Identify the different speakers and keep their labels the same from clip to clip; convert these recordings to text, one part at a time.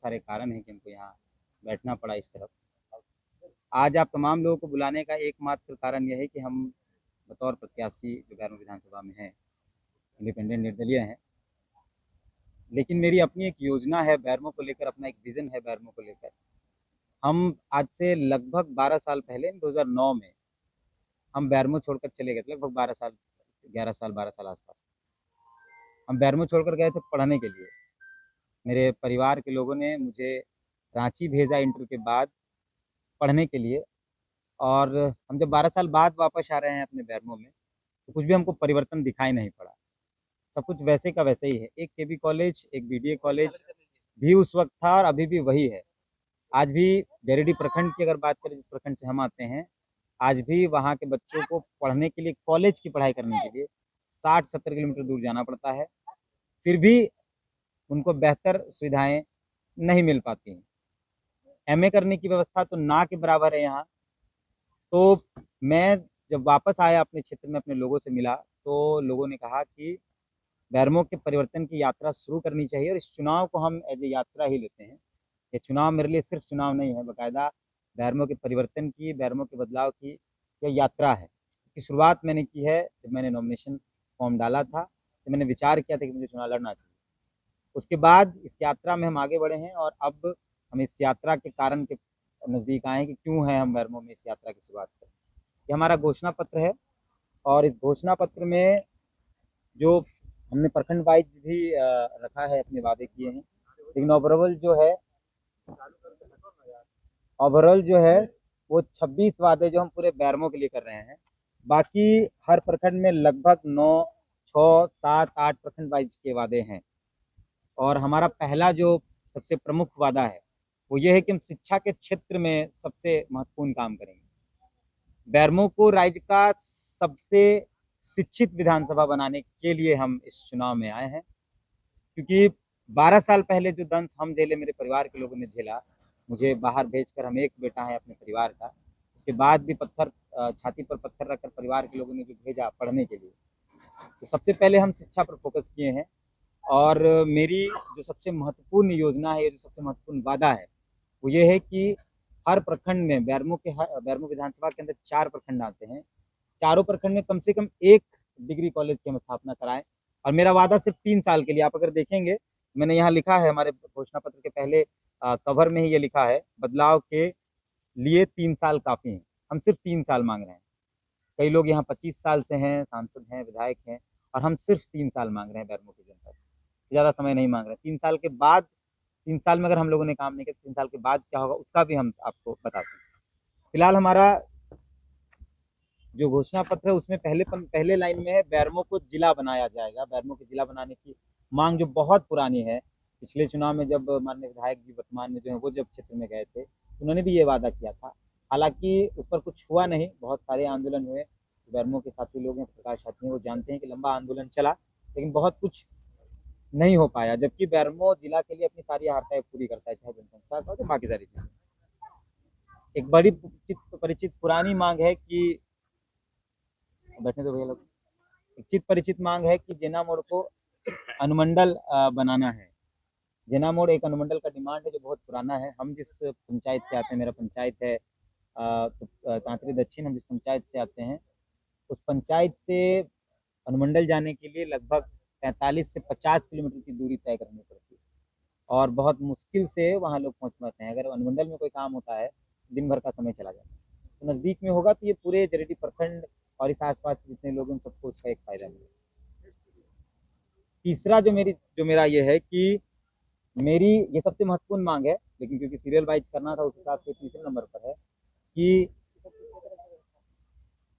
Speaker 1: सारे कारण हैं कि हमको यहाँ बैठना पड़ा इस तरफ। आज आप तमाम लोगों को बुलाने का एकमात्र कारण यह है कि हम बतौर प्रत्याशी जो बैरमो विधानसभा में हैं, इंडिपेंडेंट निर्दलीय हैं, लेकिन मेरी अपनी एक योजना है बैरमो को लेकर, अपना एक विज़न है बैरमो को लेकर। हम आज से लगभग 12 साल पहले 2009 में हम बैरमो छोड़कर चले गए थे, लगभग 12 साल, 11 साल, 12 साल आसपास। हम बैरमो छोड़कर गए थे पढ़ने के लिए। मेरे परिवार के लोगों ने मुझे रांची भेजा इंटर के बाद पढ़ने के लिए, और हम जब 12 साल बाद वापस आ रहे हैं अपने बैरमो में, तो कुछ भी हमको परिवर्तन दिखाई नहीं पड़ा। सब कुछ वैसे का वैसे ही है। एक केबी कॉलेज, एक बीडीए कॉलेज भी उस वक्त था और अभी भी वही है। आज भी जरीडीह प्रखंड की अगर बात करें, जिस प्रखंड से हम आते हैं, आज भी वहाँ के बच्चों को पढ़ने के लिए, कॉलेज की पढ़ाई करने के लिए 60-70 किलोमीटर दूर जाना पड़ता है। फिर भी उनको बेहतर सुविधाएं नहीं मिल पाती हैं। एमए करने की व्यवस्था तो ना के बराबर है यहाँ। तो मैं जब वापस आया अपने क्षेत्र में, अपने लोगों से मिला, तो लोगों ने कहा कि बैरमो के परिवर्तन की यात्रा शुरू करनी चाहिए और इस चुनाव को हम एज ए यात्रा ही लेते हैं। ये चुनाव मेरे लिए सिर्फ चुनाव नहीं है, बाकायदा बैरमो के परिवर्तन की, बैरमो के बदलाव की यह यात्रा है। इसकी शुरुआत मैंने की है जब मैंने नॉमिनेशन फॉर्म डाला था, तो मैंने विचार किया था कि मुझे चुनाव लड़ना चाहिए। उसके बाद इस यात्रा में हम आगे बढ़े हैं और अब हम इस यात्रा के कारण के नज़दीक आए हैं कि क्यों है हम बैरमो में इस यात्रा की शुरुआत करें। ये हमारा घोषणा पत्र है और इस घोषणा पत्र में जो हमने प्रखंड वाइज भी रखा है, अपने वादे किए हैं, लेकिन ओवरऑल जो है वो 26 वादे जो हम पूरे बैरमो के लिए कर रहे हैं। बाकी हर प्रखंड में लगभग 9, 6, 7, 8 प्रखंड वाइज के वादे हैं। और हमारा पहला जो सबसे प्रमुख वादा है वो ये है कि हम शिक्षा के क्षेत्र में सबसे महत्वपूर्ण काम करेंगे। बैरमो को राज्य का सबसे शिक्षित विधानसभा बनाने के लिए हम इस चुनाव में आए हैं, क्योंकि 12 साल पहले जो दंश हम झेले, मेरे परिवार के लोगों ने झेला, मुझे बाहर भेजकर, हम एक बेटा है अपने परिवार का, उसके बाद भी छाती पर पत्थर रखकर परिवार के लोगों ने जो भेजा पढ़ने के लिए, तो सबसे पहले हम शिक्षा पर फोकस किए हैं। और मेरी जो सबसे महत्वपूर्ण योजना है, जो सबसे महत्वपूर्ण वादा है, वो ये है कि हर प्रखंड में, बैरमो विधानसभा के अंदर 4 प्रखंड आते हैं, चारों प्रखंड में कम से कम एक डिग्री कॉलेज की हम स्थापना कराएं। और मेरा वादा सिर्फ 3 साल के लिए। आप अगर देखेंगे, मैंने यहाँ लिखा है, हमारे घोषणा पत्र के पहले कवर में ही ये लिखा है, बदलाव के लिए 3 साल काफी हैं। हम सिर्फ 3 साल मांग रहे हैं। कई लोग यहाँ 25 साल से हैं, सांसद हैं, विधायक हैं, और हम सिर्फ 3 साल मांग रहे हैं बैरमो की जनता से, ज़्यादा समय नहीं मांग रहे। 3 साल के बाद, 3 साल में अगर हम लोगों ने काम नहीं किया, 3 साल के बाद क्या होगा उसका भी हम आपको बताते हैं। फिलहाल हमारा जो घोषणा पत्र है उसमें पहले लाइन में है, बैरमो को जिला बनाया जाएगा। बैरमो को जिला बनाने की मांग जो बहुत पुरानी है, पिछले चुनाव में जब माननीय विधायक जी वर्तमान में जो है वो जब क्षेत्र में गए थे, उन्होंने भी ये वादा किया था। हालांकि उस पर कुछ हुआ नहीं, बहुत सारे आंदोलन हुए। बैरमो के साथी लोग हैं, प्रकाश साथी हैं, वो जानते हैं कि लंबा आंदोलन चला, लेकिन बहुत कुछ नहीं हो पाया। जबकि बैरमो जिला के लिए अपनी सारी हारताएं पूरी करता है, चाहे जनसंख्या का हो, बाकी सारी चीजें। एक बड़ी परिचित पुरानी मांग है कि, बैठने तो भैया लोग, एक चित परिचित मांग है कि जेना मोड़ को अनुमंडल बनाना है। जेना मोड़ एक अनुमंडल का डिमांड है जो बहुत पुराना है। हम जिस पंचायत से आते हैं, मेरा पंचायत है तांतरी दक्षिण, हम जिस पंचायत से आते हैं, उस पंचायत से अनुमंडल जाने के लिए लगभग 45 से 50 किलोमीटर की दूरी तय करनी पड़ती है, और बहुत मुश्किल से वहाँ लोग पहुँच पाते हैं। अगर अनुमंडल में कोई काम होता है, दिन भर का समय चला जाता है। तो नज़दीक में होगा तो ये पूरे जरीडीह प्रखंड और इस आसपास के जितने लोग हैं, सबको उसका एक फायदा मिलेगा। तीसरा जो मेरा ये है कि मेरी ये सबसे महत्वपूर्ण मांग है, लेकिन क्योंकि सीरियल वाइज करना था, उस हिसाब से तीसरे नंबर पर है कि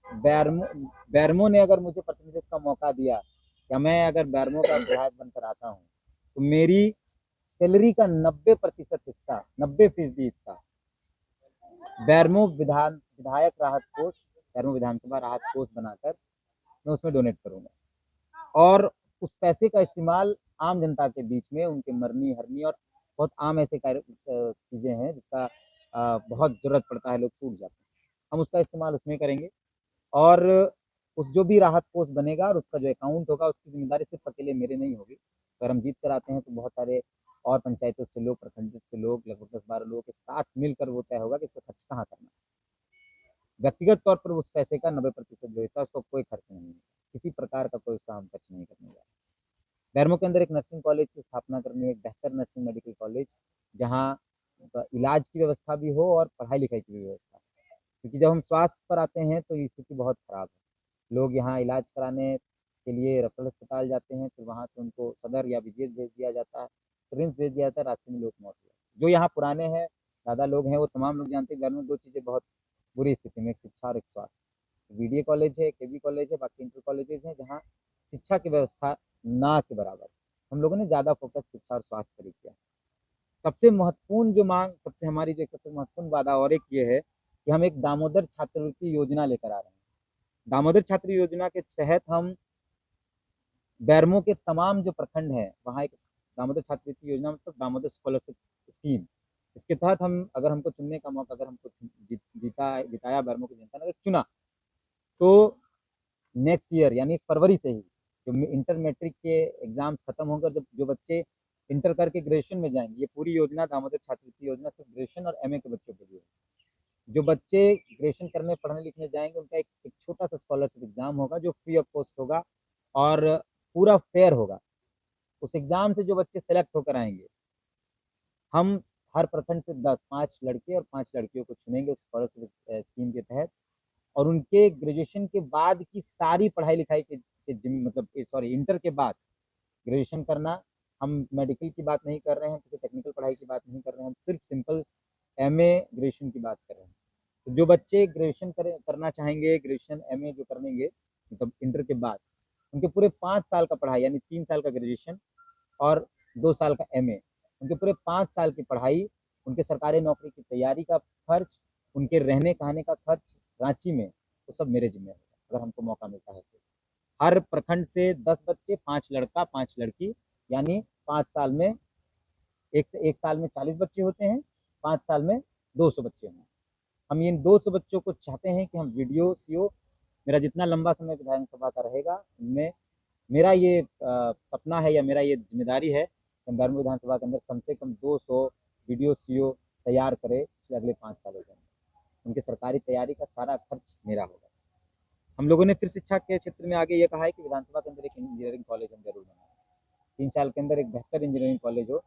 Speaker 1: बैरमो ने अगर मुझे प्रतिनिधित्व का मौका दिया, या मैं अगर बैरमो का विधायक बनकर आता हूँ, तो मेरी सैलरी का 90% हिस्सा, 90% हिस्सा बैरमो विधायक राहत कोष, बैरमो विधानसभा राहत कोष बनाकर मैं उसमें डोनेट करूंगा। और उस पैसे का इस्तेमाल आम जनता के बीच में, उनके मरनी हरनी और बहुत आम ऐसे चीज़ें हैं जिसका बहुत ज़रूरत पड़ता है, लोग छूट जाते हैं, हम उसका इस्तेमाल उसमें करेंगे। और उस जो भी राहत कोष बनेगा और उसका जो अकाउंट होगा, उसकी जिम्मेदारी सिर्फ अकेले मेरे नहीं होगी। अगर हम जीत कर आते हैं तो बहुत सारे और पंचायतों से लोग, प्रखंड से लोग, लगभग 10-12 लोगों के साथ मिलकर वो तय होगा कि इसका खर्च कहाँ करना है। व्यक्तिगत तौर पर उस पैसे का 90% जो हिस्सा उसको कोई खर्च नहीं है, किसी प्रकार का कोई उसका हम खर्च नहीं करने जा रहे। बैरमो के अंदर एक नर्सिंग कॉलेज की स्थापना करनी है, एक बेहतर नर्सिंग मेडिकल कॉलेज, जहाँ इलाज की व्यवस्था भी हो और पढ़ाई लिखाई की भी व्यवस्था, क्योंकि जब हम स्वास्थ्य पर आते हैं तो ये स्थिति बहुत खराब है। लोग यहाँ इलाज कराने के लिए रेफरल अस्पताल जाते हैं, फिर वहाँ से उनको सदर या बीजीएस भेज दिया जाता है, रिम्स भेज दिया जाता है, रास्ते में लोग मौत हो जाती है। जो यहाँ पुराने हैं, ज़्यादा लोग हैं, वो तमाम लोग जानते हैं बैरमो में दो चीज़ें बहुत बुरी स्थिति में, एक शिक्षा और एक स्वास्थ्य। बीडीए कॉलेज है, केबी कॉलेज है, बाकी इंटर कॉलेजेस हैं जहाँ शिक्षा की व्यवस्था ना के बराबर। हम लोगों ने ज़्यादा फोकस शिक्षा और स्वास्थ्य पर ही किया। सबसे महत्वपूर्ण जो मांग, सबसे हमारी जो सबसे महत्वपूर्ण वादा और एक ये है कि हम एक दामोदर छात्रवृत्ति योजना लेकर आ रहे हैं। दामोदर छात्र योजना के तहत हम बैरमो के तमाम जो प्रखंड हैं वहाँ एक दामोदर छात्रवृत्ति योजना, मतलब दामोदर स्कॉलरशिप स्कीम, इसके तहत हम, अगर हमको चुनने का मौका, अगर हमको जिताया बैरमो की जनता ने, अगर चुना, तो नेक्स्ट ईयर यानी फरवरी से ही जो इंटर मैट्रिक के एग्जाम्स खत्म होंगे, जब जो बच्चे इंटर करके ग्रेजुएशन में जाएंगे, ये पूरी योजना दामोदर छात्रवृत्ति योजना सिर्फ ग्रेजुएशन और एमए के बच्चों के लिए। जो बच्चे ग्रेजुएशन करने पढ़ने लिखने जाएंगे उनका एक छोटा सा स्कॉलरशिप एग्जाम होगा जो फ्री ऑफ कॉस्ट होगा और पूरा फेयर होगा। उस एग्जाम से जो बच्चे सेलेक्ट होकर आएंगे, हम हर प्रखंड से 5 लड़के और 5 लड़कियों को चुनेंगे उस स्कॉलरशिप स्कीम के तहत, और उनके ग्रेजुएशन के बाद की सारी पढ़ाई लिखाई के मतलब सॉरी इंटर के बाद ग्रेजुएशन करना, हम मेडिकल की बात नहीं कर रहे हैं, किसी टेक्निकल पढ़ाई की बात नहीं कर रहे हैं, हम सिर्फ सिंपल एमए ग्रेजुएशन की बात कर रहे हैं। तो जो बच्चे ग्रेजुएशन करना चाहेंगे, ग्रेजुएशन एमए जो करेंगे मतलब इंटर के बाद, उनके पूरे 5 साल का पढ़ाई यानी 3 साल का ग्रेजुएशन और 2 साल का एमए, उनके पूरे 5 साल की पढ़ाई, उनके सरकारी नौकरी की तैयारी का खर्च, उनके रहने कहने का खर्च रांची में, वो सब मेरे जिम्मे होगा अगर हमको मौका मिलता है तो। हर प्रखंड से 10 बच्चे, 5 लड़का 5 लड़की, यानी 5 साल में एक साल में 40 बच्चे होते हैं, 5 साल में 200 बच्चे होंगे। हम इन 200 बच्चों को चाहते हैं कि हम वीडियो सीओ, मेरा जितना लंबा समय विधानसभा का रहेगा उनमें मेरा ये सपना है या मेरा ये जिम्मेदारी है कि हम बैरमो विधानसभा के अंदर कम से कम 200 वीडियो सीओ तैयार करें अगले 5 सालों के अंदर। उनकी सरकारी तैयारी का सारा खर्च मेरा होगा। हम लोगों ने फिर शिक्षा के क्षेत्र में आगे ये कहा है कि विधानसभा के अंदर एक इंजीनियरिंग कॉलेज हम जरूर बनाएं, 3 साल के अंदर एक बेहतर इंजीनियरिंग कॉलेज हो,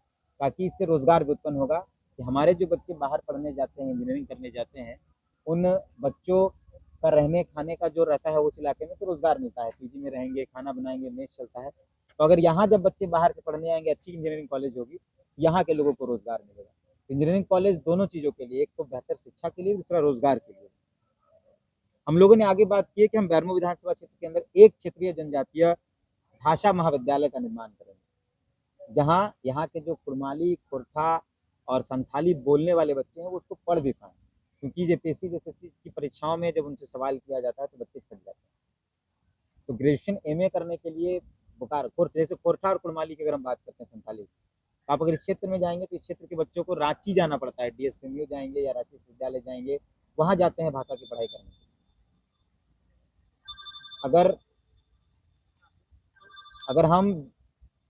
Speaker 1: ताकि इससे रोजगार भी उत्पन्न होगा कि हमारे जो बच्चे बाहर पढ़ने जाते हैं, इंजीनियरिंग करने जाते हैं, उन बच्चों का रहने खाने का जो रहता है उस इलाके में तो रोजगार मिलता है, पीजी में रहेंगे, खाना बनाएंगे, मेस चलता है। तो अगर यहाँ जब बच्चे बाहर से पढ़ने आएंगे, अच्छी इंजीनियरिंग कॉलेज होगी, यहाँ के लोगों को रोजगार मिलेगा। इंजीनियरिंग कॉलेज दोनों चीज़ों के लिए, एक तो बेहतर शिक्षा के लिए, दूसरा रोजगार के लिए। हम लोगों ने आगे बात की है कि हम बैरमो विधानसभा क्षेत्र के अंदर एक क्षेत्रीय जनजातीय भाषा महाविद्यालय का निर्माण करेंगे, जहाँ यहाँ के जो कुड़माली, खोरठा और संथाली बोलने वाले बच्चे हैं वो उसको पढ़ भी पाएँ, क्योंकि जेपीएससी जैसे की परीक्षाओं में जब उनसे सवाल किया जाता है तो बच्चे छट जाते हैं। तो ग्रेजुएशन एमए करने के लिए जैसे खोरठा और कुड़माली की अगर हम बात करते हैं, संथाली, तो आप अगर इस क्षेत्र में जाएंगे तो इस क्षेत्र के बच्चों को रांची जाना पड़ता है, डीएसपीएमयू जाएंगे या रांची विश्वविद्यालय जाएंगे, वहाँ जाते हैं भाषा की पढ़ाई करने। अगर अगर हम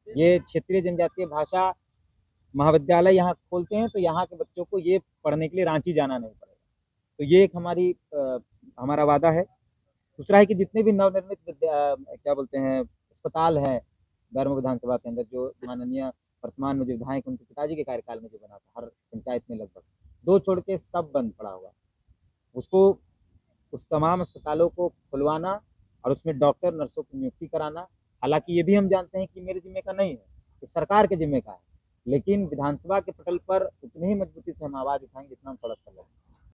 Speaker 1: ये क्षेत्रीय जनजातीय भाषा महाविद्यालय यहाँ खोलते हैं तो यहाँ के बच्चों को ये पढ़ने के लिए रांची जाना नहीं पड़ेगा। तो ये एक हमारा वादा है। दूसरा है कि जितने भी नवनिर्मित क्या बोलते हैं अस्पताल हैं बैरमो विधानसभा के अंदर, जो माननीय वर्तमान में जो विधायक उनके पिताजी के कार्यकाल में जो बना था, हर पंचायत में लगभग 2 छोड़ के सब बंद पड़ा हुआ, उसको उस तमाम अस्पतालों को खुलवाना और उसमें डॉक्टर नर्सों की नियुक्ति कराना। हालांकि ये भी हम जानते हैं कि मेरे जिम्मे का नहीं है, ये सरकार के जिम्मे का है, लेकिन विधानसभा के पटल पर उतनी ही मजबूती से हम आवाज उठाएंगे जितना हम सड़क पर लगे।